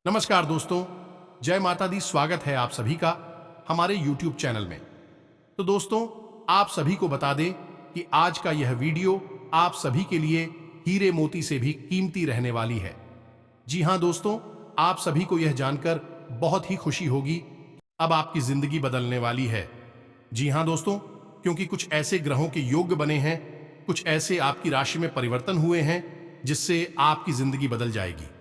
नमस्कार दोस्तों, जय माता दी। स्वागत है आप सभी का हमारे YouTube चैनल में। तो दोस्तों, आप सभी को बता दें कि आज का यह वीडियो आप सभी के लिए हीरे मोती से भी कीमती रहने वाली है। जी हां दोस्तों, आप सभी को यह जानकर बहुत ही खुशी होगी अब आपकी जिंदगी बदलने वाली है। जी हां दोस्तों, क्योंकि कुछ ऐसे ग्रहों के योग बने हैं, कुछ ऐसे आपकी राशि में परिवर्तन हुए हैं जिससे आपकी जिंदगी बदल जाएगी।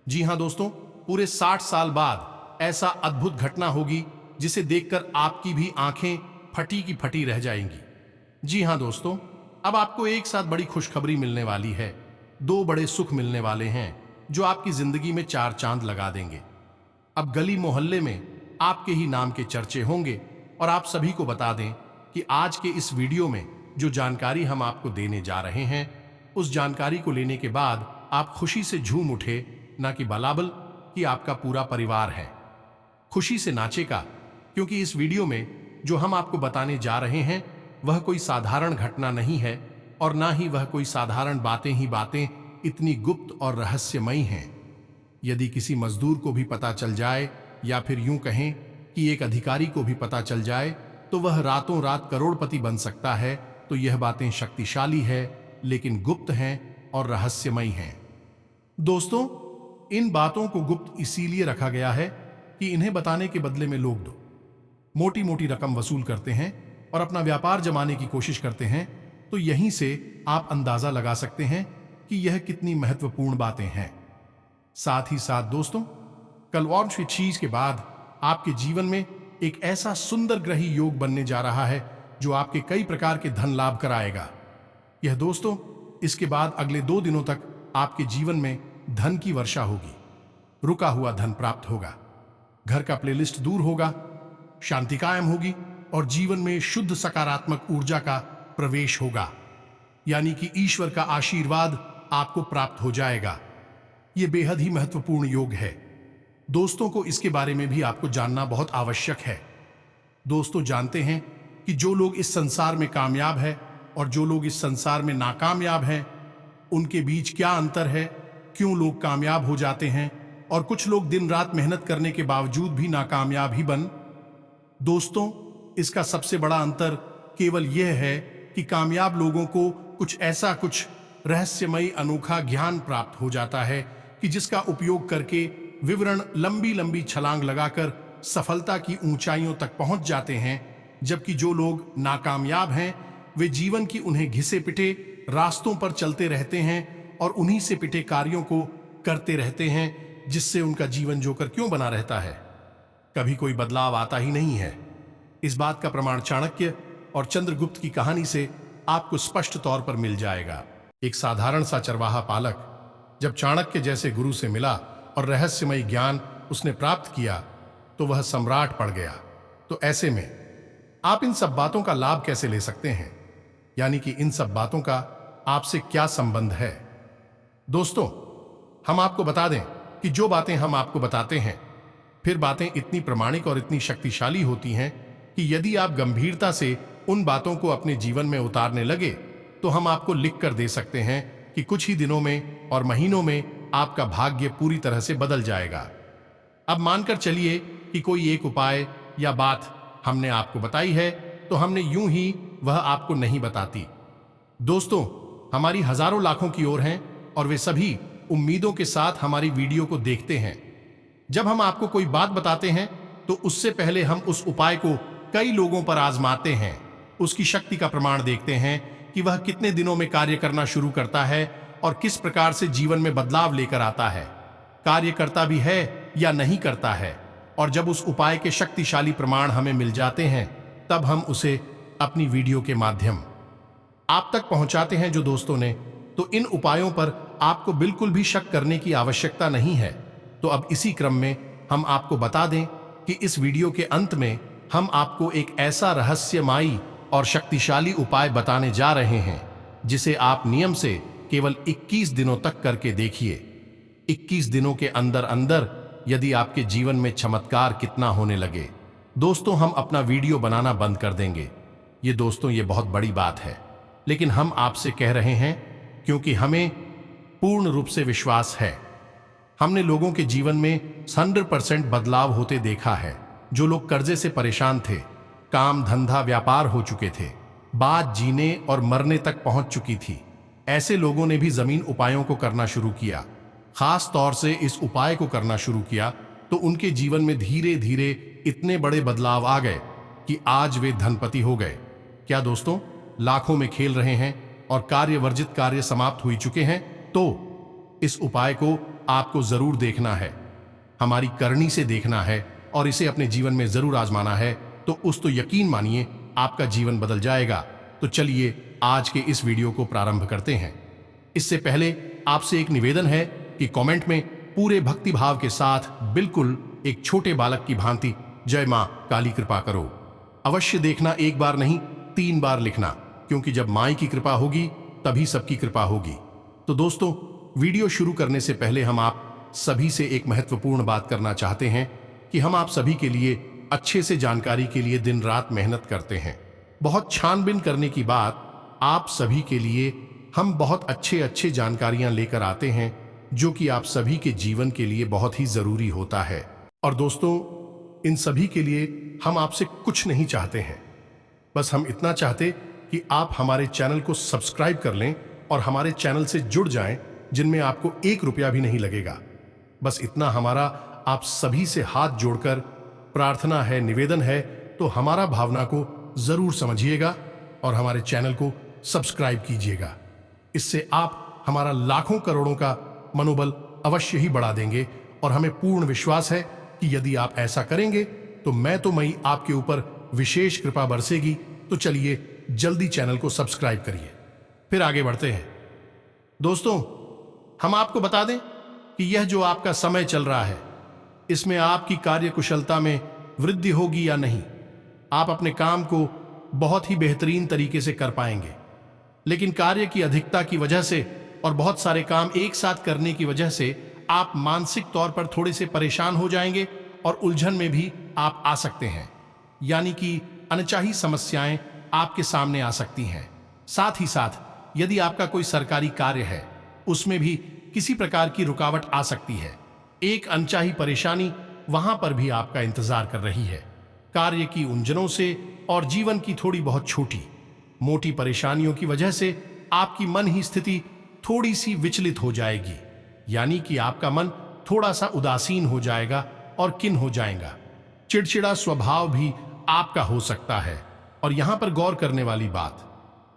जी हां दोस्तों, पूरे 60 साल बाद ऐसा अद्भुत घटना होगी जिसे देखकर आपकी भी आंखें फटी की फटी रह जाएंगी। जी हां दोस्तों, अब आपको एक साथ बड़ी खुशखबरी मिलने वाली है। दो बड़े सुख मिलने वाले हैं जो आपकी जिंदगी में चार चांद लगा देंगे। अब गली मोहल्ले में आपके ही नाम के चर्चे होंगे। और आप सभी को बता दें कि आज के इस वीडियो में जो जानकारी हम आपको देने जा रहे हैं, उस जानकारी को लेने के बाद आप खुशी से झूम उठे, ना कि बलाबल कि आपका पूरा परिवार है खुशी से नाचेगा। क्योंकि इस वीडियो में जो हम आपको बताने जा रहे हैं वह कोई साधारण घटना नहीं है, और ना ही वह कोई साधारण बातें इतनी गुप्त और रहस्यमयी हैं। यदि किसी मजदूर को भी पता चल जाए, या फिर यूं कहें कि एक अधिकारी को भी पता चल जाए, तो वह रातों रात करोड़पति बन सकता है। तो यह बातें शक्तिशाली है, लेकिन गुप्त हैं और रहस्यमयी हैं। दोस्तों, इन बातों को गुप्त इसीलिए रखा गया है कि इन्हें बताने के बदले में लोग मोटी मोटी रकम वसूल करते हैं और अपना व्यापार जमाने की कोशिश करते हैं। तो यहीं से आप अंदाजा लगा सकते हैं कि यह कितनी महत्वपूर्ण बातें हैं। साथ ही साथ दोस्तों, कलवांश चीज के बाद आपके जीवन में एक ऐसा सुंदर ग्रही योग बनने जा रहा है जो आपके कई प्रकार के धन लाभ कराएगा। यह दोस्तों, इसके बाद अगले 2 दिनों तक आपके जीवन में धन की वर्षा होगी। रुका हुआ धन प्राप्त होगा, घर का प्लेलिस्ट दूर होगा, शांति कायम होगी और जीवन में शुद्ध सकारात्मक ऊर्जा का प्रवेश होगा। यानी कि ईश्वर का आशीर्वाद आपको प्राप्त हो जाएगा। यह बेहद ही महत्वपूर्ण योग है दोस्तों। को इसके बारे में भी आपको जानना बहुत आवश्यक है। दोस्तों, जानते हैं कि जो लोग इस संसार में कामयाब है और जो लोग इस संसार में नाकामयाब हैं, उनके बीच क्या अंतर है, क्यों लोग कामयाब हो जाते हैं और कुछ लोग दिन रात मेहनत करने के बावजूद भी नाकामयाब ही बन। दोस्तों, इसका सबसे बड़ा अंतर केवल यह है कि कामयाब लोगों को कुछ रहस्यमयी अनोखा ज्ञान प्राप्त हो जाता है कि जिसका उपयोग करके विवरण लंबी लंबी छलांग लगाकर सफलता की ऊंचाइयों तक पहुंच जाते हैं। जबकि जो लोग नाकामयाब हैं, वे जीवन की उन्हें घिसे पिटे रास्तों पर चलते रहते हैं और उन्हीं से पिटे कार्यों को करते रहते हैं, जिससे उनका जीवन जोकर क्यों बना रहता है, कभी कोई बदलाव आता ही नहीं है। इस बात का प्रमाण चाणक्य और चंद्रगुप्त की कहानी से आपको स्पष्ट तौर पर मिल जाएगा। एक साधारण सा चरवाहा पालक जब चाणक्य जैसे गुरु से मिला और रहस्यमयी ज्ञान उसने प्राप्त किया, तो वह सम्राट पड़ गया। तो ऐसे में आप इन सब बातों का लाभ कैसे ले सकते हैं, यानी कि इन सब बातों का आपसे क्या संबंध है। दोस्तों, हम आपको बता दें कि जो बातें हम आपको बताते हैं, फिर बातें इतनी प्रमाणिक और इतनी शक्तिशाली होती हैं कि यदि आप गंभीरता से उन बातों को अपने जीवन में उतारने लगे, तो हम आपको लिख कर दे सकते हैं कि कुछ ही दिनों में और महीनों में आपका भाग्य पूरी तरह से बदल जाएगा। अब मानकर चलिए कि कोई एक उपाय या बात हमने आपको बताई है, तो हमने यूं ही वह आपको नहीं बताती। दोस्तों, हमारी हजारों लाखों की ओर हैं और वे सभी उम्मीदों के साथ हमारी वीडियो को देखते हैं। जब हम आपको कोई बात बताते हैं, तो उससे पहले हम उस उपाय को कई लोगों पर आजमाते हैं, उसकी शक्ति का प्रमाण देखते हैं कि वह कितने दिनों में कार्य करना शुरू करता है और किस प्रकार से जीवन में बदलाव लेकर आता है, कार्य करता भी है या नहीं करता है। और जब उस उपाय के शक्तिशाली प्रमाण हमें मिल जाते हैं, तब हम उसे अपनी वीडियो के माध्यम आप तक पहुंचाते हैं। जो दोस्तों ने तो इन उपायों पर आपको बिल्कुल भी शक करने की आवश्यकता नहीं है। तो अब इसी क्रम में हम आपको बता दें कि इस वीडियो के अंत में हम आपको एक ऐसा रहस्यमयी और शक्तिशाली उपाय बताने जा रहे हैं, जिसे आप नियम से केवल 21 दिनों तक करके देखिए। 21 दिनों के अंदर अंदर यदि आपके जीवन में चमत्कार कितना होने लगे, दोस्तों, हम अपना वीडियो बनाना बंद कर देंगे। ये दोस्तों, ये बहुत बड़ी बात है, लेकिन हम आपसे कह रहे हैं क्योंकि हमें पूर्ण रूप से विश्वास है। हमने लोगों के जीवन में 100% बदलाव होते देखा है। जो लोग कर्जे से परेशान थे, काम धंधा व्यापार हो चुके थे, बात जीने और मरने तक पहुंच चुकी थी, ऐसे लोगों ने भी जमीन उपायों को करना शुरू किया। खास तौर से इस उपाय को करना शुरू किया तो उनके जीवन में धीरे धीरे इतने बड़े बदलाव आ गए कि आज वे धनपति हो गए। क्या दोस्तों, लाखों में खेल रहे हैं और कार्य वर्जित कार्य समाप्त हो चुके हैं? तो इस उपाय को आपको जरूर देखना है, हमारी करनी से देखना है और इसे अपने जीवन में जरूर आजमाना है। तो यकीन मानिए आपका जीवन बदल जाएगा। तो चलिए आज के इस वीडियो को प्रारंभ करते हैं। इससे पहले आपसे एक निवेदन है कि कमेंट में पूरे भक्ति भाव के साथ बिल्कुल एक छोटे बालक की भांति जय मां काली कृपा करो अवश्य देखना। एक बार नहीं 3 बार लिखना, क्योंकि जब माई की कृपा होगी तभी सबकी कृपा होगी। तो दोस्तों, वीडियो शुरू करने से पहले हम आप सभी से एक महत्वपूर्ण बात करना चाहते हैं कि हम आप सभी के लिए अच्छे से जानकारी के लिए दिन रात मेहनत करते हैं। बहुत छानबीन करने की बात आप सभी के लिए हम बहुत अच्छे जानकारियां लेकर आते हैं, जो कि आप सभी के जीवन के लिए बहुत ही जरूरी होता है। और दोस्तों, इन सभी के लिए हम आपसे कुछ नहीं चाहते हैं, बस हम इतना चाहते कि आप हमारे चैनल को सब्सक्राइब कर लें और हमारे चैनल से जुड़ जाएं, जिनमें आपको 1 रुपया भी नहीं लगेगा। बस इतना हमारा आप सभी से हाथ जोड़कर प्रार्थना है, निवेदन है। तो हमारा भावना को जरूर समझिएगा और हमारे चैनल को सब्सक्राइब कीजिएगा। इससे आप हमारा लाखों करोड़ों का मनोबल अवश्य ही बढ़ा देंगे और हमें पूर्ण विश्वास है कि यदि आप ऐसा करेंगे तो मई आपके ऊपर विशेष कृपा बरसेगी। तो चलिए जल्दी चैनल को सब्सक्राइब करिए, फिर आगे बढ़ते हैं। दोस्तों, हम आपको बता दें कि यह जो आपका समय चल रहा है, इसमें आपकी कार्यकुशलता में वृद्धि होगी या नहीं। आप अपने काम को बहुत ही बेहतरीन तरीके से कर पाएंगे, लेकिन कार्य की अधिकता की वजह से और बहुत सारे काम एक साथ करने की वजह से आप मानसिक तौर पर थोड़े से परेशान हो जाएंगे और उलझन में भी आप आ सकते हैं। यानी कि अनचाही समस्याएं आपके सामने आ सकती हैं। साथ ही साथ यदि आपका कोई सरकारी कार्य है, उसमें भी किसी प्रकार की रुकावट आ सकती है। एक अनचाही परेशानी वहां पर भी आपका इंतजार कर रही है। कार्य की उलझनों से और जीवन की थोड़ी बहुत छोटी मोटी परेशानियों की वजह से आपकी मन ही स्थिति थोड़ी सी विचलित हो जाएगी। यानी कि आपका मन थोड़ा सा उदासीन हो जाएगा और किन हो जाएगा। चिड़चिड़ा स्वभाव भी आपका हो सकता है। और यहां पर गौर करने वाली बात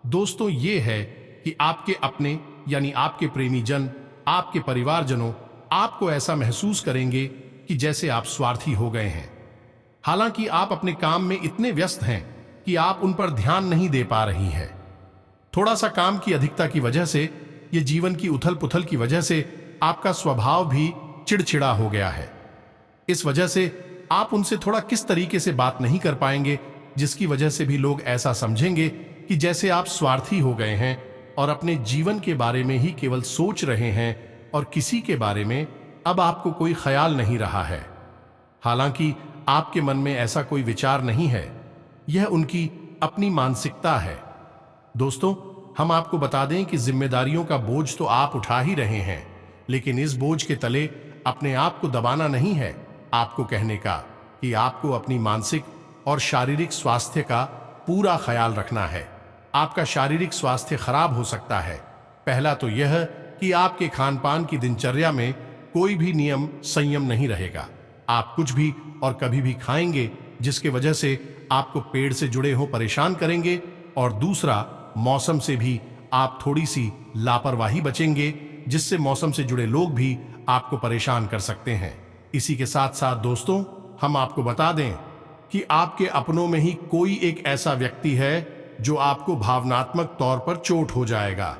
दोस्तों ये है कि आपके अपने यानी आपके प्रेमी जन, आपके परिवारजनों आपको ऐसा महसूस करेंगे कि जैसे आप स्वार्थी हो गए हैं। हालांकि आप अपने काम में इतने व्यस्त हैं कि आप उन पर ध्यान नहीं दे पा रही हैं। थोड़ा सा काम की अधिकता की वजह से, ये जीवन की उथल पुथल की वजह से आपका स्वभाव भी चिड़चिड़ा हो गया है। इस वजह से आप उनसे थोड़ा किस तरीके से बात नहीं कर पाएंगे, जिसकी वजह से भी लोग ऐसा समझेंगे कि जैसे आप स्वार्थी हो गए हैं और अपने जीवन के बारे में ही केवल सोच रहे हैं और किसी के बारे में अब आपको कोई ख्याल नहीं रहा है। हालांकि आपके मन में ऐसा कोई विचार नहीं है, यह उनकी अपनी मानसिकता है। दोस्तों, हम आपको बता दें कि जिम्मेदारियों का बोझ तो आप उठा ही रहे हैं, लेकिन इस बोझ के तले अपने आप को दबाना नहीं है। आपको कहने का कि आपको अपनी मानसिक और शारीरिक स्वास्थ्य का पूरा ख्याल रखना है। आपका शारीरिक स्वास्थ्य खराब हो सकता है। पहला तो यह कि आपके खान पान की दिनचर्या में कोई भी नियम संयम नहीं रहेगा। आप कुछ भी और कभी भी खाएंगे, जिसके वजह से आपको पेड़ से जुड़े हो परेशान करेंगे। और दूसरा, मौसम से भी आप थोड़ी सी लापरवाही बचेंगे, जिससे मौसम से जुड़े लोग भी आपको परेशान कर सकते हैं। इसी के साथ साथ दोस्तों, हम आपको बता दें कि आपके अपनों में ही कोई एक ऐसा व्यक्ति है जो आपको भावनात्मक तौर पर चोट हो जाएगा।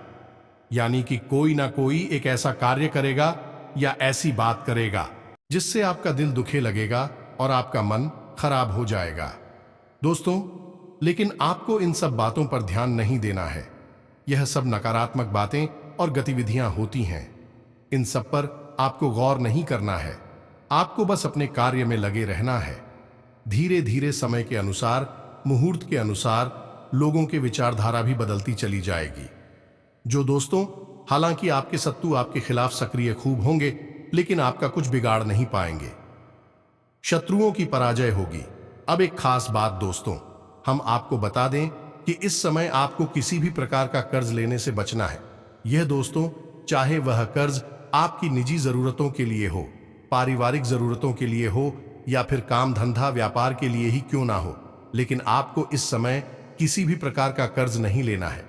यानी कि कोई ना कोई एक ऐसा कार्य करेगा या ऐसी बात करेगा जिससे आपका दिल दुखे लगेगा और आपका मन खराब हो जाएगा। दोस्तों, लेकिन आपको इन सब बातों पर ध्यान नहीं देना है। यह सब नकारात्मक बातें और गतिविधियां होती हैं। इन सब पर आपको गौर नहीं करना है। आपको बस अपने कार्य में लगे रहना है। धीरे धीरे समय के अनुसार, मुहूर्त के अनुसार लोगों के विचारधारा भी बदलती चली जाएगी। जो दोस्तों, हालांकि आपके शत्रु आपके खिलाफ सक्रिय खूब होंगे, लेकिन आपका कुछ बिगाड़ नहीं पाएंगे। शत्रुओं की पराजय होगी। अब एक खास बात दोस्तों, हम आपको बता दें कि इस समय आपको किसी भी प्रकार का कर्ज लेने से बचना है। यह दोस्तों, चाहे वह कर्ज आपकी निजी जरूरतों के लिए हो, पारिवारिक जरूरतों के लिए हो या फिर काम धंधा व्यापार के लिए ही क्यों ना हो, लेकिन आपको इस समय किसी भी प्रकार का कर्ज नहीं लेना है।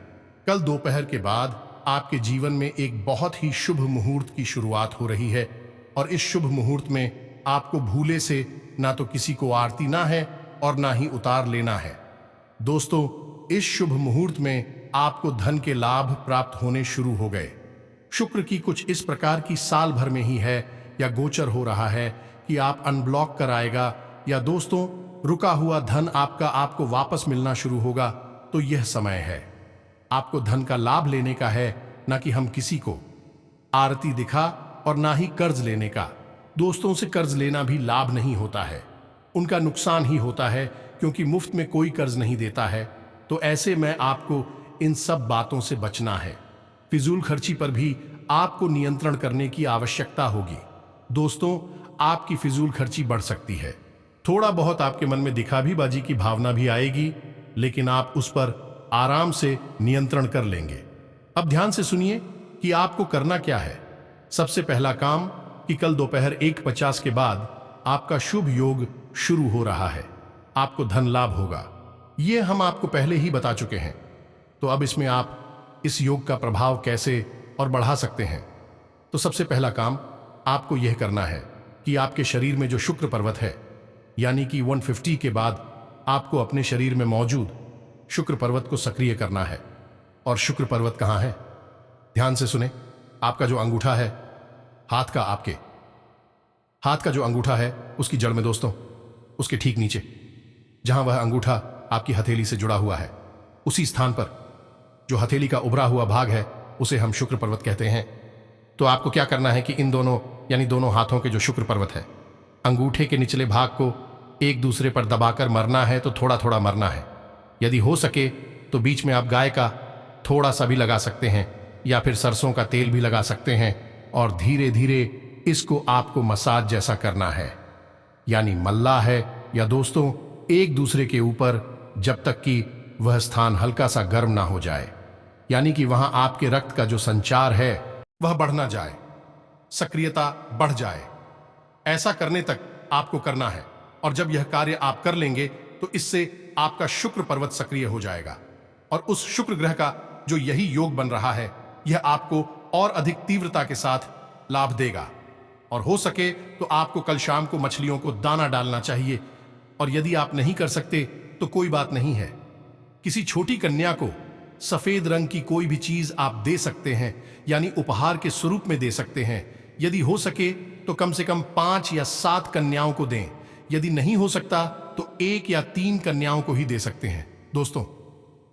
कल दोपहर के बाद आपके जीवन में एक बहुत ही शुभ मुहूर्त की शुरुआत हो रही है और इस शुभ मुहूर्त में आपको भूले से ना तो किसी को आरती ना है और ना ही उतार लेना है। दोस्तों, इस शुभ मुहूर्त में आपको धन के लाभ प्राप्त होने शुरू हो गए। शुक्र की कुछ इस प्रकार की साल भर में ही है या गोचर हो रहा है कि आप अनब्लॉक कराएगा या दोस्तों रुका हुआ धन आपको वापस मिलना शुरू होगा। तो यह समय है आपको धन का लाभ लेने का है, ना कि हम किसी को आरती दिखा और ना ही कर्ज लेने का। दोस्तों से कर्ज लेना भी लाभ नहीं होता है, उनका नुकसान ही होता है, क्योंकि मुफ्त में कोई कर्ज नहीं देता है। तो ऐसे में आपको इन सब बातों से बचना है। फिजूल खर्ची पर भी आपको नियंत्रण करने की आवश्यकता होगी। दोस्तों, आपकी फिजूल खर्ची बढ़ सकती है, थोड़ा बहुत आपके मन में दिखावीबाजी की भावना भी आएगी, लेकिन आप उस पर आराम से नियंत्रण कर लेंगे। अब ध्यान से सुनिए कि आपको करना क्या है। सबसे पहला काम कि कल दोपहर 1:50 के बाद आपका शुभ योग शुरू हो रहा है, आपको धन लाभ होगा। यह हम आपको पहले ही बता चुके हैं। तो अब इसमें आप इस योग का प्रभाव कैसे और बढ़ा सकते हैं। तो सबसे पहला काम आपको यह करना है कि आपके शरीर में जो शुक्र पर्वत है, यानी कि 150 के बाद आपको अपने शरीर में मौजूद शुक्र पर्वत को सक्रिय करना है। और शुक्र पर्वत कहाँ है? ध्यान से सुने। आपका जो अंगूठा है, हाथ का जो अंगूठा है, उसकी जड़ में दोस्तों, उसके ठीक नीचे जहां वह अंगूठा आपकी हथेली से जुड़ा हुआ है, उसी स्थान पर जो हथेली का उभरा हुआ भाग है, उसे हम शुक्र पर्वत कहते हैं। तो आपको क्या करना है कि इन दोनों यानी दोनों हाथों के जो शुक्र पर्वत है, अंगूठे के निचले भाग को एक दूसरे पर दबाकर मरना है। तो थोड़ा थोड़ा मरना है। यदि हो सके तो बीच में आप गाय का थोड़ा सा भी लगा सकते हैं या फिर सरसों का तेल भी लगा सकते हैं और धीरे धीरे इसको आपको मसाज जैसा करना है, यानी मल्ला है या दोस्तों एक दूसरे के ऊपर, जब तक कि वह स्थान हल्का सा गर्म ना हो जाए, यानी कि वहां आपके रक्त का जो संचार है वह बढ़ ना जाए, सक्रियता बढ़ जाए। ऐसा करने तक आपको करना है। और जब यह कार्य आप कर लेंगे तो इससे आपका शुक्र पर्वत सक्रिय हो जाएगा और उस शुक्र ग्रह का जो यही योग बन रहा है, यह आपको और अधिक तीव्रता के साथ लाभ देगा। और हो सके तो आपको कल शाम को मछलियों को दाना डालना चाहिए। और यदि आप नहीं कर सकते तो कोई बात नहीं है, किसी छोटी कन्या को सफेद रंग की कोई भी चीज आप दे सकते हैं, यानी उपहार के स्वरूप में दे सकते हैं। यदि हो सके तो कम से कम 5 या 7 कन्याओं को दें। यदि नहीं हो सकता तो 1 या 3 कन्याओं को ही दे सकते हैं। दोस्तों,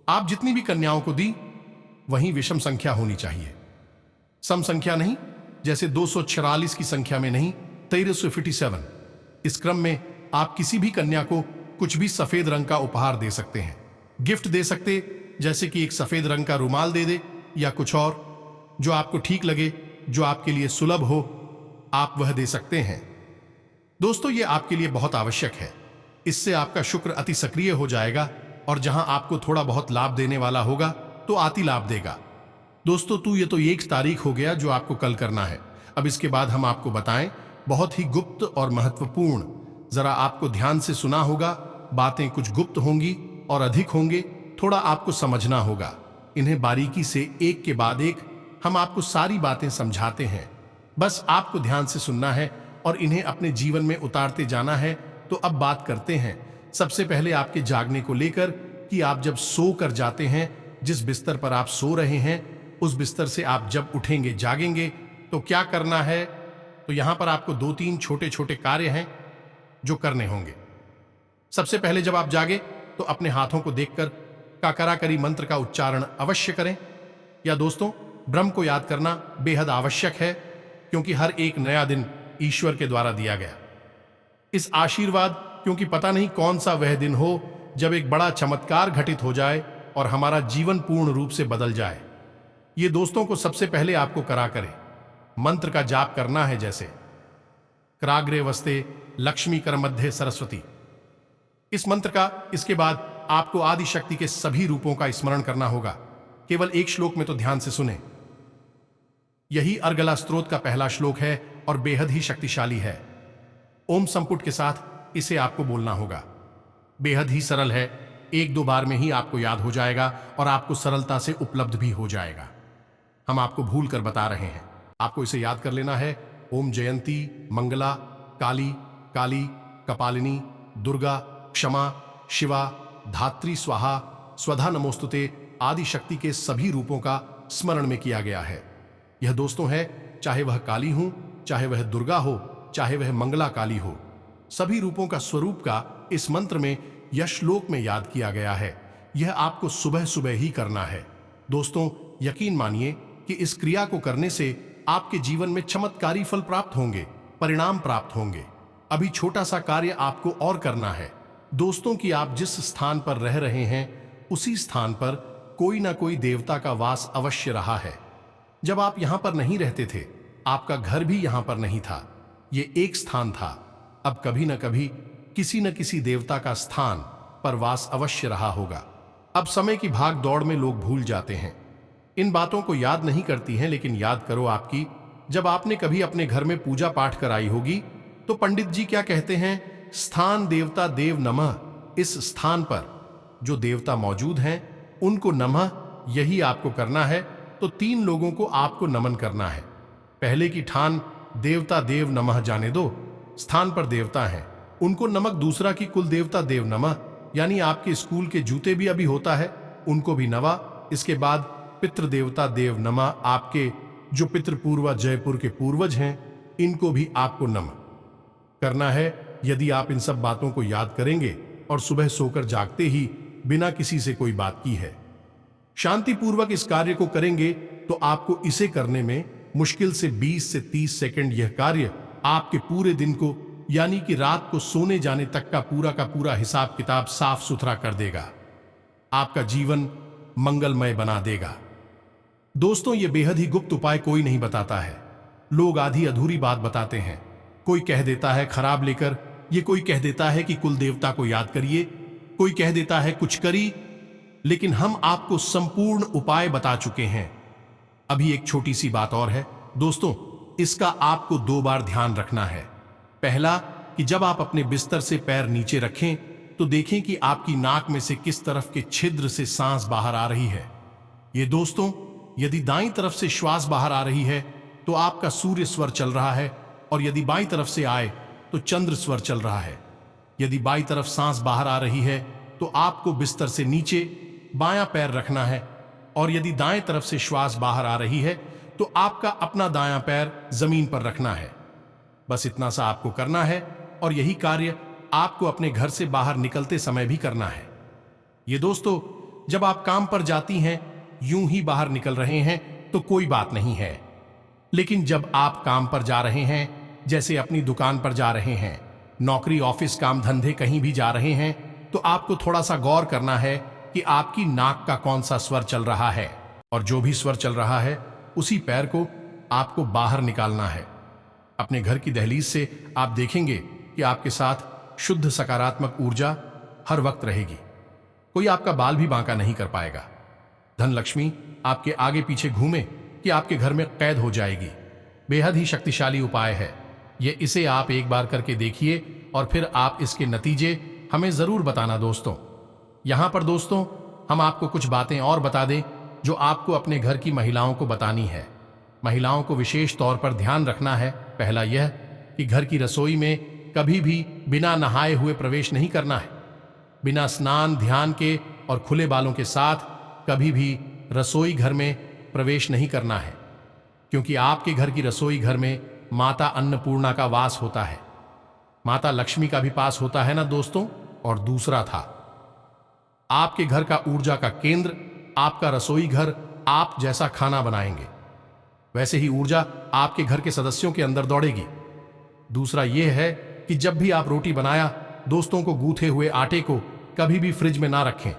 आप जितनी भी कन्याओं को दी वहीं विषम संख्या होनी चाहिए, सम संख्या नहीं, जैसे 244 की संख्या में नहीं, 1357। इस क्रम में आप किसी भी कन्या को कुछ भी सफेद रंग का उपहार दे सकते हैं, गिफ्ट दे सकते, जैसे कि एक सफेद रंग का रुमाल दे दे या कुछ और जो आपको ठीक लगे, जो आपके लिए सुलभ हो, आप वह दे सकते हैं। दोस्तों, यह आपके लिए बहुत आवश्यक है। इससे आपका शुक्र अति सक्रिय हो जाएगा और जहां आपको थोड़ा बहुत लाभ देने वाला होगा तो अति लाभ देगा। दोस्तों, ये तो 1 तारीख हो गया जो आपको कल करना है। अब इसके बाद हम आपको बताएं, बहुत ही गुप्त और महत्वपूर्ण, जरा आपको ध्यान से सुना होगा। बातें कुछ गुप्त होंगी और अधिक होंगे, थोड़ा आपको समझना होगा। इन्हें बारीकी से एक के बाद एक हम आपको सारी बातें समझाते हैं, बस आपको ध्यान से सुनना है और इन्हें अपने जीवन में उतारते जाना है। तो अब बात करते हैं सबसे पहले आपके जागने को लेकर कि आप जब सो कर जाते हैं, जिस बिस्तर पर आप सो रहे हैं, उस बिस्तर से आप जब उठेंगे जागेंगे तो क्या करना है। तो यहां पर आपको 2-3 छोटे छोटे कार्य हैं जो करने होंगे। सबसे पहले जब आप जागे तो अपने हाथों को देखकर काकराकरी मंत्र का उच्चारण अवश्य करें। या दोस्तों, ब्रह्म को याद करना बेहद आवश्यक है, क्योंकि हर एक नया दिन ईश्वर के द्वारा दिया गया। इस आशीर्वाद, क्योंकि पता नहीं कौन सा वह दिन हो जब एक बड़ा चमत्कार घटित हो जाए और हमारा जीवन पूर्ण रूप से बदल जाए। ये दोस्तों को सबसे पहले आपको करा करें। मंत्र का जाप करना है, जैसे कराग्रे वस्ते लक्ष्मी कर मध्य सरस्वती। इस मंत्र का इसके बाद आपको आदि शक्ति के सभी रूपों का स्मरण करना होगा। केवल एक श्लोक में तो ध्यान से सुने। यही अर्गला स्तोत्र का पहला श्लोक है और बेहद ही शक्तिशाली है। ओम संपुट के साथ इसे आपको बोलना होगा। बेहद ही सरल है, एक दो बार में ही आपको याद हो जाएगा और आपको सरलता से उपलब्ध भी हो जाएगा। हम आपको भूल कर बता रहे हैं, आपको इसे याद कर लेना है। ओम जयंती मंगला काली काली कपालिनी दुर्गा क्षमा शिवा धात्री स्वाहा स्वधा नमोस्तुते आदि शक्ति के सभी रूपों का स्मरण में किया गया है। यह दोस्तों है, चाहे वह काली हो, चाहे वह दुर्गा हो, चाहे वह मंगला काली हो, सभी रूपों का स्वरूप का इस मंत्र में यह श्लोक में याद किया गया है। यह आपको सुबह सुबह ही करना है। दोस्तों, यकीन मानिए कि इस क्रिया को करने से आपके जीवन में चमत्कारी फल प्राप्त होंगे, परिणाम प्राप्त होंगे। अभी छोटा सा कार्य आपको और करना है दोस्तों, कि आप जिस स्थान पर रह रहे हैं उसी स्थान पर कोई ना कोई देवता का वास अवश्य रहा है। जब आप यहां पर नहीं रहते थे, आपका घर भी यहां पर नहीं था, ये एक स्थान था। अब कभी न कभी किसी न किसी देवता का स्थान पर वास अवश्य रहा होगा। अब समय की भाग दौड़ में लोग भूल जाते हैं, इन बातों को याद नहीं करती हैं, लेकिन याद करो आपकी, जब आपने कभी अपने घर में पूजा पाठ कराई होगी तो पंडित जी क्या कहते हैं, स्थान देवता देव नमः। इस स्थान पर जो देवता मौजूद हैं उनको नमः, यही आपको करना है। तो 3 लोगों को आपको नमन करना है। पहले की ठान देवता देव नमः जाने दो, स्थान पर देवता हैं उनको नमक। दूसरा की कुल देवता देव नमः, यानी आपके स्कूल के जूते भी अभी होता है, उनको भी नवा। इसके बाद पितृ देवता देव नमः, आपके जो पितृ पूर्वज जयपुर के पूर्वज हैं इनको भी आपको नम करना है। यदि आप इन सब बातों को याद करेंगे और सुबह सोकर जागते ही बिना किसी से कोई बात की है शांतिपूर्वक इस कार्य को करेंगे तो आपको इसे करने में मुश्किल से 20 से 30 सेकंड यह कार्य आपके पूरे दिन को, यानी कि रात को सोने जाने तक का पूरा हिसाब किताब साफ सुथरा कर देगा, आपका जीवन मंगलमय बना देगा। दोस्तों, यह बेहद ही गुप्त उपाय कोई नहीं बताता है। लोग आधी अधूरी बात बताते हैं। कोई कह देता है खराब लेकर, ये कोई कह देता है कि कुल देवता को याद करिए, कोई कह देता है कुछ करी, लेकिन हम आपको संपूर्ण उपाय बता चुके हैं। अभी एक छोटी सी बात और है दोस्तों, इसका आपको 2 बार ध्यान रखना है। पहला कि जब आप अपने बिस्तर से पैर नीचे रखें तो देखें कि आपकी नाक में से किस तरफ के छिद्र से सांस बाहर आ रही है। ये दोस्तों, यदि दाईं तरफ से श्वास बाहर आ रही है तो आपका सूर्य स्वर चल रहा है, और यदि बाईं तरफ से आए तो चंद्र स्वर चल रहा है। यदि बाईं तरफ सांस बाहर आ रही है तो आपको बिस्तर से नीचे बायां पैर रखना है, और यदि दाएं तरफ से श्वास बाहर आ रही है तो आपका अपना दायां पैर जमीन पर रखना है। बस इतना सा आपको करना है, और यही कार्य आपको अपने घर से बाहर निकलते समय भी करना है। ये दोस्तों, जब आप काम पर जाती हैं, यूं ही बाहर निकल रहे हैं तो कोई बात नहीं है, लेकिन जब आप काम पर जा रहे हैं, जैसे अपनी दुकान पर जा रहे हैं, नौकरी ऑफिस काम धंधे कहीं भी जा रहे हैं, तो आपको थोड़ा सा गौर करना है कि आपकी नाक का कौन सा स्वर चल रहा है, और जो भी स्वर चल रहा है उसी पैर को आपको बाहर निकालना है। अपने घर की दहलीज से आप देखेंगे कि आपके साथ शुद्ध सकारात्मक ऊर्जा हर वक्त रहेगी। कोई आपका बाल भी बांका नहीं कर पाएगा। धन लक्ष्मी आपके आगे पीछे घूमे कि आपके घर में कैद हो जाएगी। बेहद ही शक्तिशाली उपाय है ये। इसे आप एक बार करके देखिए और फिर आप इसके नतीजे हमें जरूर बताना दोस्तों। यहां पर दोस्तों हम आपको कुछ बातें और बता दें जो आपको अपने घर की महिलाओं को बतानी है। महिलाओं को विशेष तौर पर ध्यान रखना है। पहला यह कि घर की रसोई में कभी भी बिना नहाए हुए प्रवेश नहीं करना है। बिना स्नान ध्यान के और खुले बालों के साथ कभी भी रसोई घर में प्रवेश नहीं करना है, क्योंकि आपके घर की रसोई घर में माता अन्नपूर्णा का वास होता है, माता लक्ष्मी का भी पास होता है ना दोस्तों। और दूसरा था आपके घर का ऊर्जा का केंद्र, आपका रसोई घर। आप जैसा खाना बनाएंगे वैसे ही ऊर्जा आपके घर के सदस्यों के अंदर दौड़ेगी। दूसरा यह है कि जब भी आप रोटी बनाया दोस्तों को गूंथे हुए आटे को कभी भी फ्रिज में ना रखें।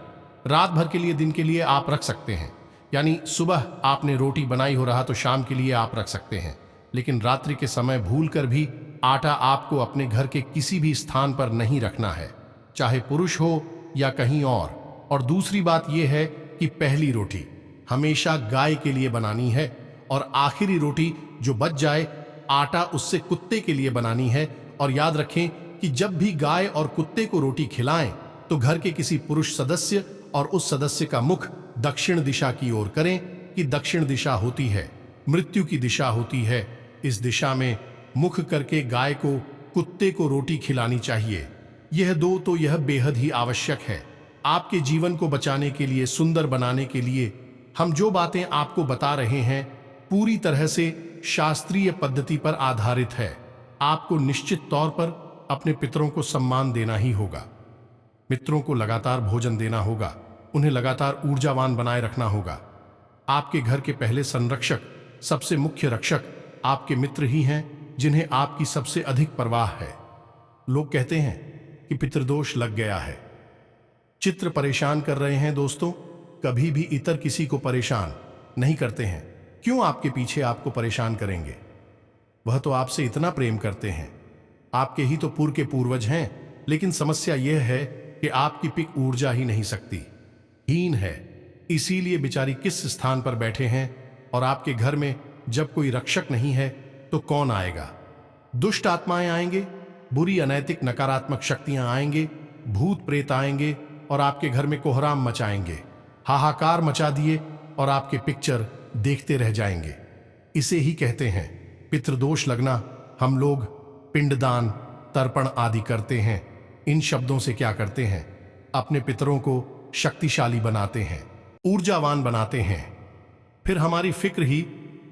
रात भर के लिए, दिन के लिए आप रख सकते हैं, यानी सुबह आपने रोटी बनाई हो रहा तो शाम के लिए आप रख सकते हैं, लेकिन रात्रि के समय भूल कर भी आटा आपको अपने घर के किसी भी स्थान पर नहीं रखना है, चाहे पुरुष हो या कहीं और दूसरी बात यह है कि पहली रोटी हमेशा गाय के लिए बनानी है और आखिरी रोटी जो बच जाए आटा उससे कुत्ते के लिए बनानी है। और याद रखें कि जब भी गाय और कुत्ते को रोटी खिलाएं तो घर के किसी पुरुष सदस्य और उस सदस्य का मुख दक्षिण दिशा की ओर करें कि दक्षिण दिशा होती है मृत्यु की दिशा होती है। इस दिशा में मुख करके गाय को कुत्ते को रोटी खिलानी चाहिए। यह दो तो यह बेहद ही आवश्यक है। आपके जीवन को बचाने के लिए, सुंदर बनाने के लिए हम जो बातें आपको बता रहे हैं पूरी तरह से शास्त्रीय पद्धति पर आधारित है। आपको निश्चित तौर पर अपने पितरों को सम्मान देना ही होगा, मित्रों को लगातार भोजन देना होगा, उन्हें लगातार ऊर्जावान बनाए रखना होगा। आपके घर के पहले संरक्षक, सबसे मुख्य रक्षक आपके मित्र ही हैं, जिन्हें आपकी सबसे अधिक परवाह है। लोग कहते हैं कि पितृदोष लग गया है, चित्र परेशान कर रहे हैं। दोस्तों, कभी भी इतर किसी को परेशान नहीं करते हैं। क्यों आपके पीछे आपको परेशान करेंगे? वह तो आपसे इतना प्रेम करते हैं, आपके ही तो पूर्व के पूर्वज हैं। लेकिन समस्या यह है कि आपकी पिक ऊर्जा ही नहीं सकती, हीन है, इसीलिए बेचारी किस स्थान पर बैठे हैं। और आपके घर में जब कोई रक्षक नहीं है तो कौन आएगा? दुष्ट आत्माएं आएंगे, बुरी अनैतिक नकारात्मक शक्तियां आएंगे, भूत प्रेत आएंगे और आपके घर में कोहराम मचाएंगे, हाहाकार मचा दिए और आपके पिक्चर देखते रह जाएंगे। इसे ही कहते हैं पितृदोष लगना। हम लोग पिंडदान, तर्पण आदि करते हैं। इन शब्दों से क्या करते हैं? अपने पितरों को शक्तिशाली बनाते हैं, ऊर्जावान बनाते हैं। फिर हमारी फिक्र ही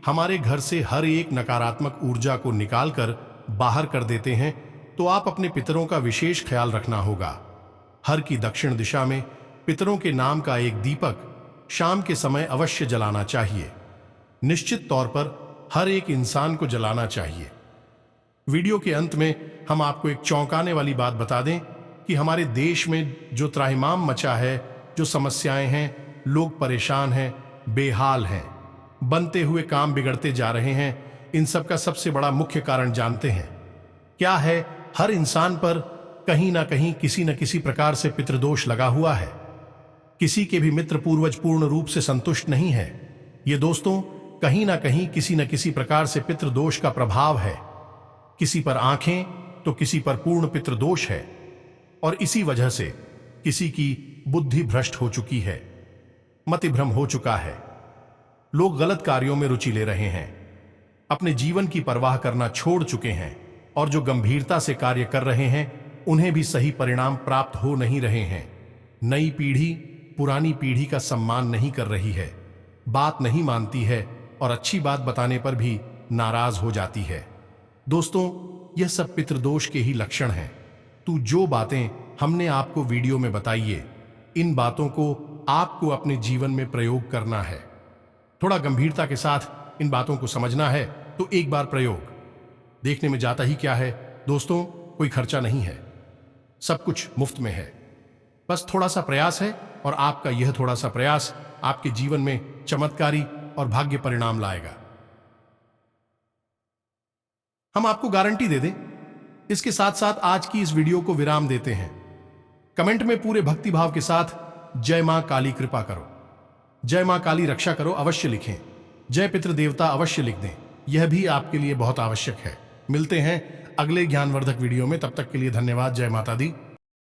हमारे घर से हर एक नकारात्मक ऊर्जा को निकालकर बाहर कर देते हैं। तो आप अपने पितरों का विशेष ख्याल रखना होगा। हर की दक्षिण दिशा में पितरों के नाम का एक दीपक शाम के समय अवश्य जलाना चाहिए। निश्चित तौर पर हर एक इंसान को जलाना चाहिए। वीडियो के अंत में हम आपको एक चौंकाने वाली बात बता दें कि हमारे देश में जो त्राहिमाम मचा है, जो समस्याएं हैं, लोग परेशान हैं, बेहाल हैं, बनते हुए काम बिगड़ते जा रहे हैं। इन सब का सबसे बड़ा मुख्य कारण जानते हैं क्या है? हर इंसान पर कहीं ना कहीं किसी न किसी प्रकार से पितृदोष लगा हुआ है। किसी के भी मित्र पूर्वज पूर्ण रूप से संतुष्ट नहीं है। ये दोस्तों कहीं ना कहीं किसी न किसी प्रकार से पितृदोष का प्रभाव है। किसी पर आंखें तो किसी पर पूर्ण पितृदोष है और इसी वजह से किसी की बुद्धि भ्रष्ट हो चुकी है, मतिभ्रम हो चुका है। लोग गलत कार्यों में रुचि ले रहे हैं, अपने जीवन की परवाह करना छोड़ चुके हैं और जो गंभीरता से कार्य कर रहे हैं उन्हें भी सही परिणाम प्राप्त हो नहीं रहे हैं। नई पीढ़ी पुरानी पीढ़ी का सम्मान नहीं कर रही है, बात नहीं मानती है और अच्छी बात बताने पर भी नाराज हो जाती है। दोस्तों, यह सब पितृदोष के ही लक्षण हैं। तो जो बातें हमने आपको वीडियो में बताइए, इन बातों को आपको अपने जीवन में प्रयोग करना है। थोड़ा गंभीरता के साथ इन बातों को समझना है। तो एक बार प्रयोग देखने में जाता ही क्या है दोस्तों, कोई खर्चा नहीं है, सब कुछ मुफ्त में है। बस थोड़ा सा प्रयास है और आपका यह थोड़ा सा प्रयास आपके जीवन में चमत्कारी और भाग्य परिणाम लाएगा। हम आपको गारंटी दे दें। इसके साथ साथ आज की इस वीडियो को विराम देते हैं। कमेंट में पूरे भक्ति भाव के साथ जय मां काली कृपा करो, जय मां काली रक्षा करो अवश्य लिखें। जय पितृदेवता अवश्य लिख दें, यह भी आपके लिए बहुत आवश्यक है। मिलते हैं अगले ज्ञानवर्धक वीडियो में, तब तक के लिए धन्यवाद। जय माता दी।